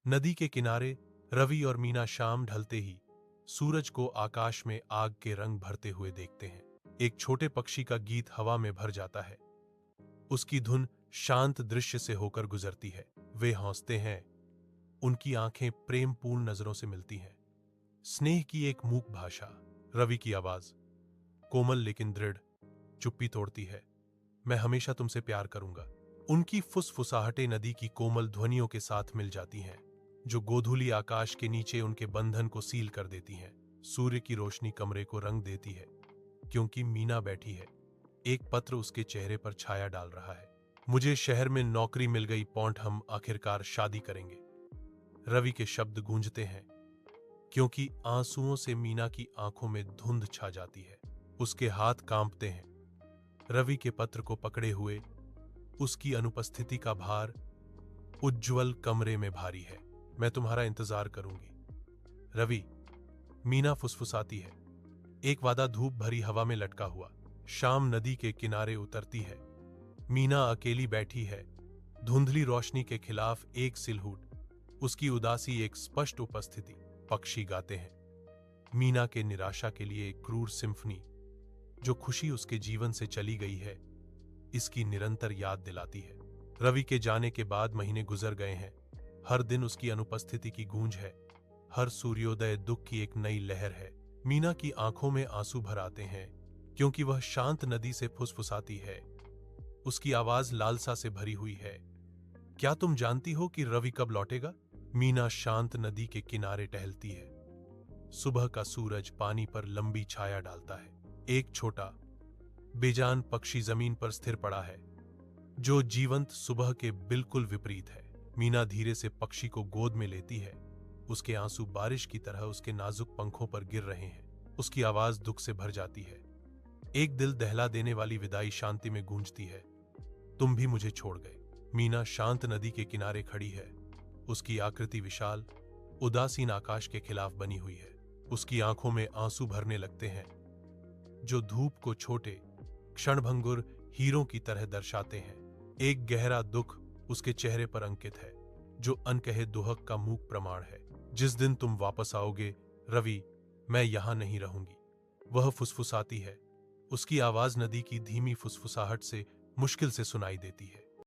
नदी के किनारे रवि और मीना शाम ढलते ही सूरज को आकाश में आग के रंग भरते हुए देखते हैं। एक छोटे पक्षी का गीत हवा में भर जाता है। उसकी धुन शांत दृश्य से होकर गुजरती है। वे हंसते हैं, उनकी आंखें प्रेमपूर्ण नजरों से मिलती हैं। स्नेह की एक मूक भाषा। रवि की आवाज कोमल लेकिन दृढ़ चुप्पी तोड़ती है। मैं हमेशा तुमसे प्यार करूंगा। उनकी फुसफुसाहटें नदी की कोमल ध्वनियों के साथ मिल जाती हैं, जो गोधूली आकाश के नीचे उनके बंधन को सील कर देती हैं। सूर्य की रोशनी कमरे को रंग देती है, क्योंकि मीना बैठी है। एक पत्र उसके चेहरे पर छाया डाल रहा है। मुझे शहर में नौकरी मिल गई पॉन्ट, हम आखिरकार शादी करेंगे। रवि के शब्द गूंजते हैं, क्योंकि आंसुओं से मीना की आंखों में धुंध छा जाती है। उसके हाथ कांपते हैं। रवि के पत्र को पकड़े हुए उसकी अनुपस्थिति का भार उज्ज्वल कमरे में भारी है। मैं तुम्हारा इंतजार करूंगी रवि, मीना फुसफुसाती है। एक वादा धूप भरी हवा में लटका हुआ। शाम नदी के किनारे उतरती है। मीना अकेली बैठी है, धुंधली रोशनी के खिलाफ एक सिलहूट, उसकी उदासी एक स्पष्ट उपस्थिति। पक्षी गाते हैं, मीना के निराशा के लिए एक क्रूर सिम्फनी। जो खुशी उसके जीवन से चली गई है, इसकी निरंतर याद दिलाती है। रवि के जाने के बाद महीने गुजर गए हैं। हर दिन उसकी अनुपस्थिति की गूंज है। हर सूर्योदय दुख की एक नई लहर है। मीना की आंखों में आंसू भर आते हैं, क्योंकि वह शांत नदी से फुसफुसाती है। उसकी आवाज लालसा से भरी हुई है। क्या तुम जानती हो कि रवि कब लौटेगा? मीना शांत नदी के किनारे टहलती है। सुबह का सूरज पानी पर लंबी छाया डालता है। एक छोटा बेजान पक्षी जमीन पर स्थिर पड़ा है, जो जीवंत सुबह के बिल्कुल विपरीत है। मीना धीरे से पक्षी को गोद में लेती है। उसके आंसू बारिश की तरह उसके नाजुक पंखों पर गिर रहे हैं। उसकी आवाज दुख से भर जाती है। एक दिल दहला देने वाली विदाई शांति में गूंजती है। तुम भी मुझे छोड़ गए। मीना शांत नदी के किनारे खड़ी है। उसकी आकृति विशाल, उदासीन आकाश के खिलाफ बनी हुई है। उसकी आंखों में आंसू भरने लगते हैं, जो धूप को छोटे क्षणभंगुर हीरों की तरह दर्शाते हैं। एक गहरा दुख उसके चेहरे पर अंकित है, जो अनकहे दुहक का मूक प्रमाण है। जिस दिन तुम वापस आओगे रवि, मैं यहां नहीं रहूंगी। वह फुसफुसाती है। उसकी आवाज नदी की धीमी फुसफुसाहट से मुश्किल से सुनाई देती है।